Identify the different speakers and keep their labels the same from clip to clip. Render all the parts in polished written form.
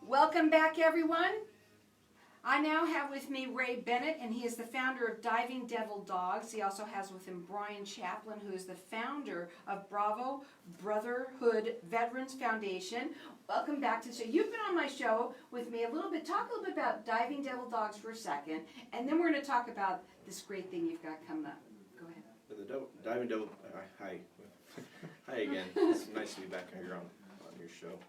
Speaker 1: Welcome back, everyone. I now have with me Ray Bennett, and he is the founder of Diving Devil Dogs. He also has with him Brian Chaplin, who is the founder of Bravo Brotherhood Veterans Foundation. Welcome back to the show. You've been on my show with me a little bit. Talk a little bit about Diving Devil Dogs for a second, and then we're going to talk about this great thing you've got coming up. Go ahead.
Speaker 2: The Diving Devil, hi. Hi again. It's nice to be back here on your show.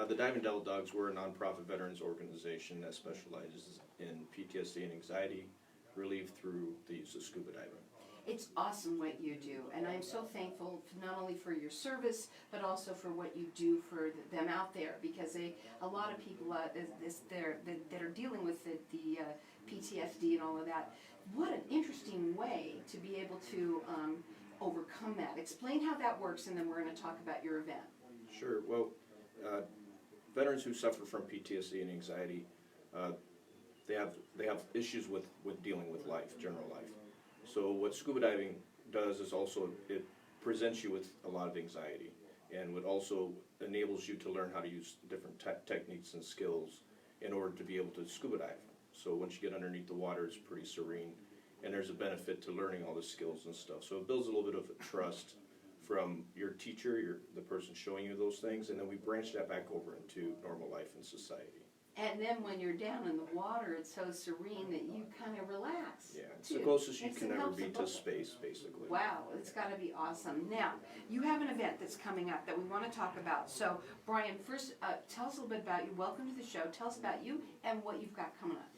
Speaker 2: The Diving Devil Dogs, we're a nonprofit veterans organization that specializes in PTSD and anxiety relief through the use of scuba diving.
Speaker 1: It's awesome what you do, and I'm so thankful not only for your service, but also for what you do for them out there, because a lot of people that are dealing with the PTSD and all of that. What an interesting way to be able to overcome that. Explain how that works, and then we're going to talk about your event.
Speaker 2: Sure. Well, veterans who suffer from PTSD and anxiety, they have issues with dealing with life, general life. So what scuba diving does is also it presents you with a lot of anxiety, and what also enables you to learn how to use different techniques and skills in order to be able to scuba dive. So once you get underneath the water, it's pretty serene, and there's a benefit to learning all the skills and stuff. So it builds a little bit of trust from your teacher, the person showing you those things, and then we branch that back over into normal life and society.
Speaker 1: And then when you're down in the water, it's so serene that you kind of relax.
Speaker 2: Yeah, it's the closest you can ever be to space, basically.
Speaker 1: Wow, it's got to be awesome. Now, you have an event that's coming up that we want to talk about. So, Brian, first, tell us a little bit about you. Welcome to the show. Tell us about you and what you've got coming up.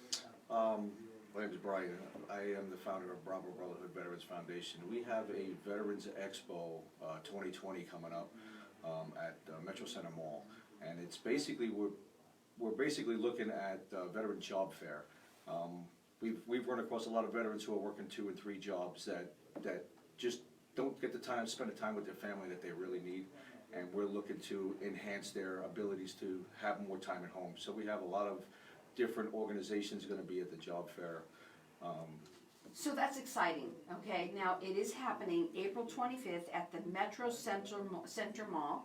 Speaker 3: My name is Brian. I am the founder of Bravo Brotherhood Veterans Foundation. We have a Veterans Expo 2020 coming up at Metro Center Mall, and it's basically we're basically looking at veteran job fair. We've run across a lot of veterans who are working 2 and 3 jobs that just don't get the time to spend the time with their family that they really need, and we're looking to enhance their abilities to have more time at home. So we have a lot of different organizations going to be at the job fair.
Speaker 1: So that's exciting, okay? Now, it is happening April 25th at the Metro Center Mall,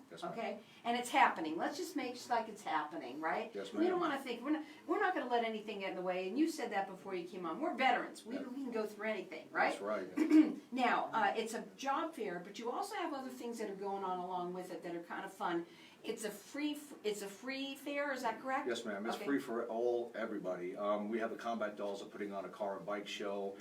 Speaker 3: Yes, ma'am.
Speaker 1: okay? And it's happening. Let's just make it like it's happening, right?
Speaker 3: Yes,
Speaker 1: We
Speaker 3: ma'am.
Speaker 1: don't want to think, we're not going to let anything get in the way, and you said that before you came on. We're veterans. We can go through anything, right?
Speaker 3: That's right.
Speaker 1: Now, it's a job fair, but you also have other things that are going on along with it that are kind of fun. It's a free fair, is that correct?
Speaker 3: Yes, ma'am. It's
Speaker 1: Okay.
Speaker 3: free for everybody. We have the Combat Dolls are putting on a car and bike show.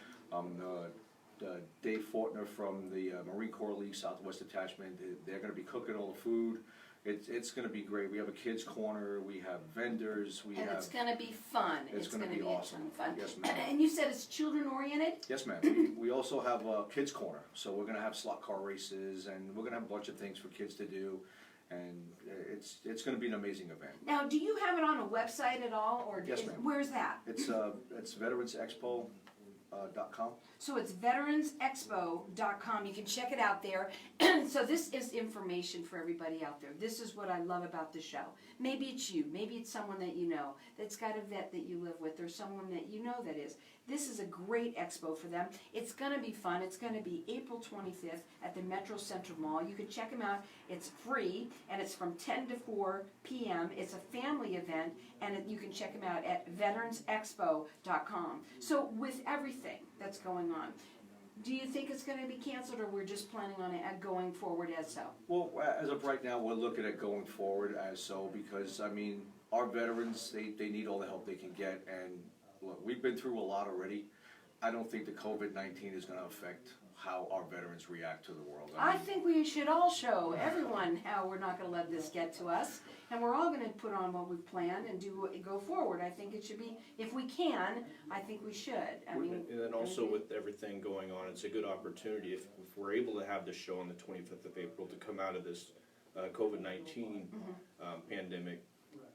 Speaker 3: Dave Fortner from the Marine Corps League Southwest Detachment, they're going to be cooking all the food. It's going to be great. We have a kids' corner. We have vendors.
Speaker 1: It's going to be fun.
Speaker 3: It's going to be awesome.
Speaker 1: A ton of fun.
Speaker 3: Yes, ma'am.
Speaker 1: And you said it's children-oriented?
Speaker 3: Yes, ma'am. We also have a kids' corner. So we're going to have slot car races, and we're going to have a bunch of things for kids to do. And it's going to be an amazing event.
Speaker 1: Now, do you have it on a website at all, or
Speaker 3: Yes, ma'am.
Speaker 1: where's that?
Speaker 3: It's VeteransExpo.com.
Speaker 1: So it's veteransexpo.com. You can check it out there. So this is information for everybody out there. This is what I love about the show. Maybe it's you. Maybe it's someone that you know that's got a vet that you live with, or someone that you know that is. This is a great expo for them. It's going to be fun. It's going to be April 25th at the Metro Center Mall. You can check them out. It's free, and it's from 10 to 4 p.m. It's a family event, and you can check them out at veteransexpo.com. So with everything that's going on, do you think it's going to be canceled, or we're just planning on it going forward as so?
Speaker 3: Well, as of right now, we're looking at going forward as so, because, I mean, our veterans, they need all the help they can get, and look, we've been through a lot already. I don't think the COVID-19 is going to affect how our veterans react to the world.
Speaker 1: I think we should all show everyone how we're not going to let this get to us, and we're all going to put on what we've planned and go forward. I think it should be, if we can, I think we should. I mean,
Speaker 2: And then also with everything going on, it's a good opportunity if we're able to have the show on the 25th of April to come out of this COVID-19 pandemic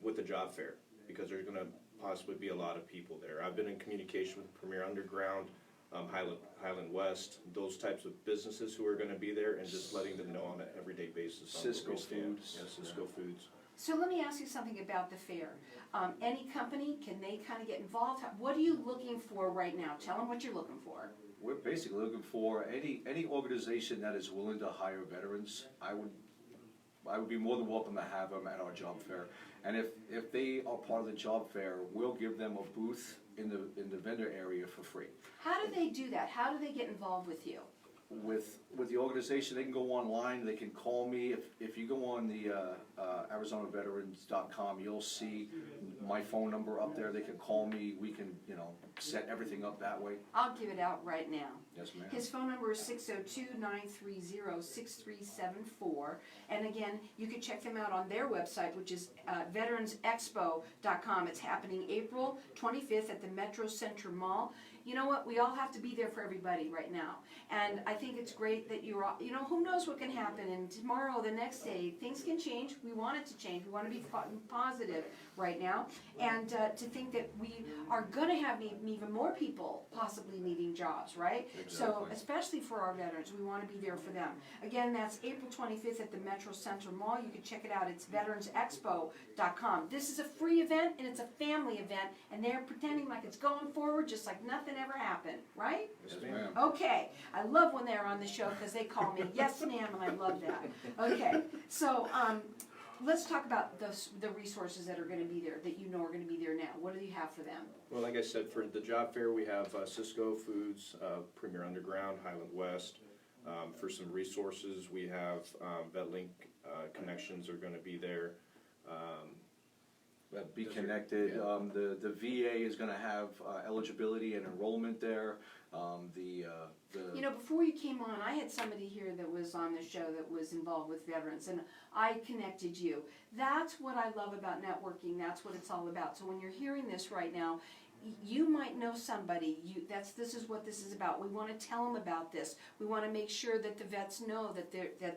Speaker 2: with the job fair, because there's going to possibly be a lot of people there. I've been in communication with Premier Underground, Highland West, those types of businesses who are going to be there, and just letting them know on an everyday basis.
Speaker 3: Cisco Foods.
Speaker 2: Yeah, Cisco Foods.
Speaker 1: so let me ask you something about the fair. Any company, can they kind of get involved? What are you looking for right now? Tell them what you're looking for.
Speaker 3: We're basically looking for any organization that is willing to hire veterans. I would be more than welcome to have them at our job fair. And if they are part of the job fair, we'll give them a booth in the vendor area for free.
Speaker 1: How do they do that? How do they get involved with you?
Speaker 3: With the organization, they can go online, they can call me. If you go on the ArizonaVeterans.com, you'll see my phone number up there. They can call me, we can, set everything up that way.
Speaker 1: I'll give it out right now.
Speaker 3: Yes, ma'am.
Speaker 1: His phone number is 602-930-6374. And again, you can check them out on their website, which is veteransexpo.com. It's happening April 25th at the Metro Center Mall. You know what? We all have to be there for everybody right now. And I think it's great that you're all, who knows what can happen. And tomorrow, the next day, things can change. We want it to change. We want to be positive right now. And to think that we are going to have even more people possibly needing jobs, right?
Speaker 3: Exactly.
Speaker 1: So especially for our veterans, we want to be there for them. Again, that's April 25th at the Metro Center Mall. You can check it out. It's veteransexpo.com. This is a free event, and it's a family event, and they're pretending like it's going forward just like nothing ever happened, right?
Speaker 3: Yes, ma'am.
Speaker 1: Okay. I love when they're on the show because they call me yes ma'am, and I love that. Okay. So let's talk about the resources that are going to be there, that are going to be there now. What do you have for them?
Speaker 2: Well, like I said, for the job fair, we have Cisco Foods, Premier Underground, Highland West. For some resources, we have VetLink connections are going to be there.
Speaker 3: Be connected. The VA is going to have eligibility and enrollment there.
Speaker 1: Before you came on, I had somebody here that was on the show that was involved with veterans, and I connected you. That's what I love about networking. That's what it's all about. So when you're hearing this right now, you might know somebody. This is what this is about. We want to tell them about this. We want to make sure that the vets know that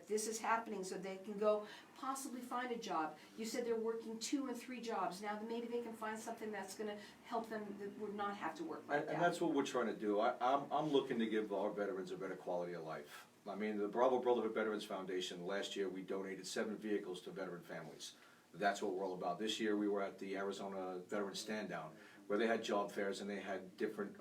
Speaker 1: this is happening, so they can go possibly find a job. You said they're working 2 and 3 jobs now. Maybe they can find something that's going to help them that would not have to work like that.
Speaker 3: And that's what we're trying to do. I'm looking to give our veterans a better quality of life. I mean, the Bravo Brotherhood Veterans Foundation, last year we donated 7 vehicles to veteran families. That's what we're all about. This year we were at the Arizona Veterans Stand Down, where they had job fairs and they had different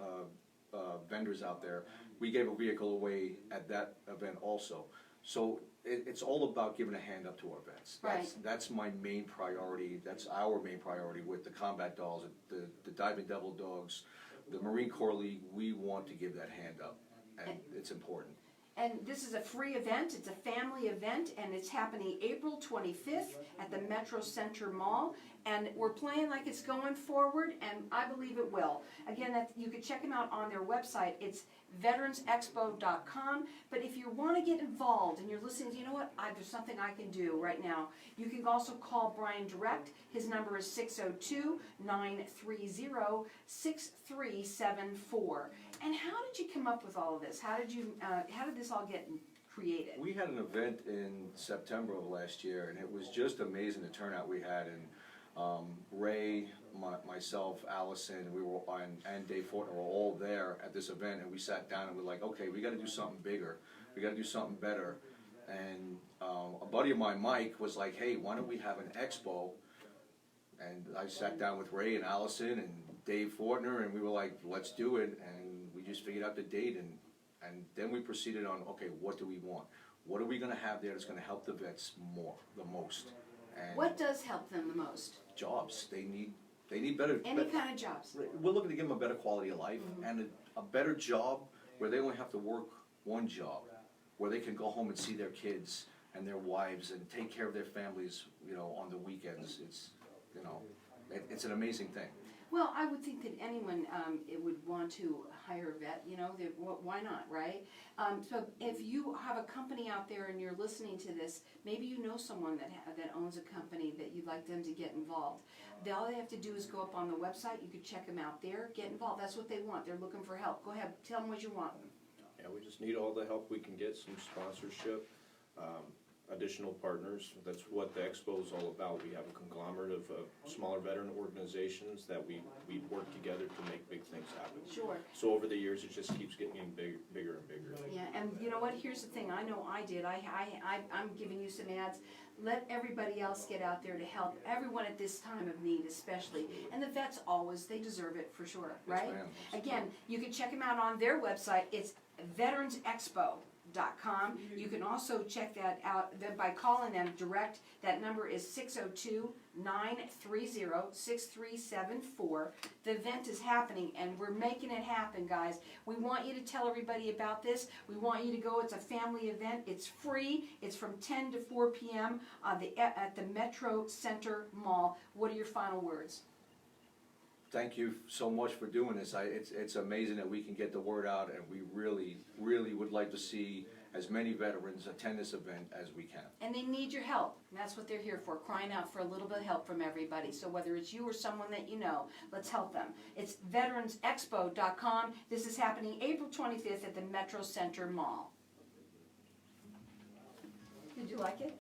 Speaker 3: vendors out there. We gave a vehicle away at that event also. So it's all about giving a hand up to our vets. That's my main priority. That's our main priority with the combat dolls, the Diving Devil dogs, the Marine Corps League. We want to give that hand up, and it's important.
Speaker 1: And this is a free event. It's a family event, and it's happening April 25th at the Metro Center Mall. And we're playing like it's going forward, and I believe it will. Again, you can check them out on their website. It's veteransexpo.com. But if you want to get involved and you're listening, you know what, there's something I can do right now. You can also call Brian direct. His number is 602-930-6374. And how did you come up with all of this? How did this all get created?
Speaker 3: We had an event in September of last year, and it was just amazing the turnout we had. And Ray, myself, Allison, and Dave Fortner were all there at this event, and we sat down and we're like, okay, we got to do something bigger. We got to do something better. And a buddy of mine, Mike, was like, hey, why don't we have an expo? And I sat down with Ray and Allison and Dave Fortner, and we were like, let's do it. And we just figured out the date, and then we proceeded on, okay, what do we want? What are we going to have there that's going to help the vets the most? And
Speaker 1: what does help them the most?
Speaker 3: Jobs. They need better.
Speaker 1: Any kind of jobs.
Speaker 3: We're looking to give them a better quality of life, and a better job where they only have to work one job, where they can go home and see their kids and their wives and take care of their families, on the weekends. It's an amazing thing.
Speaker 1: Well, I would think that anyone would want to hire a vet, why not, right? So if you have a company out there and you're listening to this, maybe you know someone that owns a company that you'd like them to get involved. All they have to do is go up on the website. You could check them out there, get involved. That's what they want. They're looking for help. Go ahead, tell them what you want.
Speaker 2: Yeah, we just need all the help we can get, some sponsorship, additional partners. That's what the Expo is all about. We have a conglomerate of smaller veteran organizations that we work together to make big things happen.
Speaker 1: Sure.
Speaker 2: So over the years, it just keeps getting bigger and bigger.
Speaker 1: Yeah, and you know what? Here's the thing. I know I did. I'm giving you some ads. Let everybody else get out there to help everyone at this time of need, especially. And the vets they deserve it for sure, right?
Speaker 3: Yes, ma'am.
Speaker 1: Again, you can check them out on their website. It's veteransexpo.com. expo.com. You can also check that out by calling them direct. That number is 602-930-6374. The event is happening, and we're making it happen, guys. We want you to tell everybody about this. We want you to go. It's a family event. It's free. It's from 10 to 4 p.m. At the Metro Center Mall. What are your final words?
Speaker 3: Thank you so much for doing this. It's amazing that we can get the word out, and we really, really would like to see as many veterans attend this event as we can.
Speaker 1: And they need your help. And that's what they're here for, crying out for a little bit of help from everybody. So whether it's you or someone that you know, let's help them. It's veteransexpo.com. This is happening April 25th at the Metro Center Mall. Did you like it?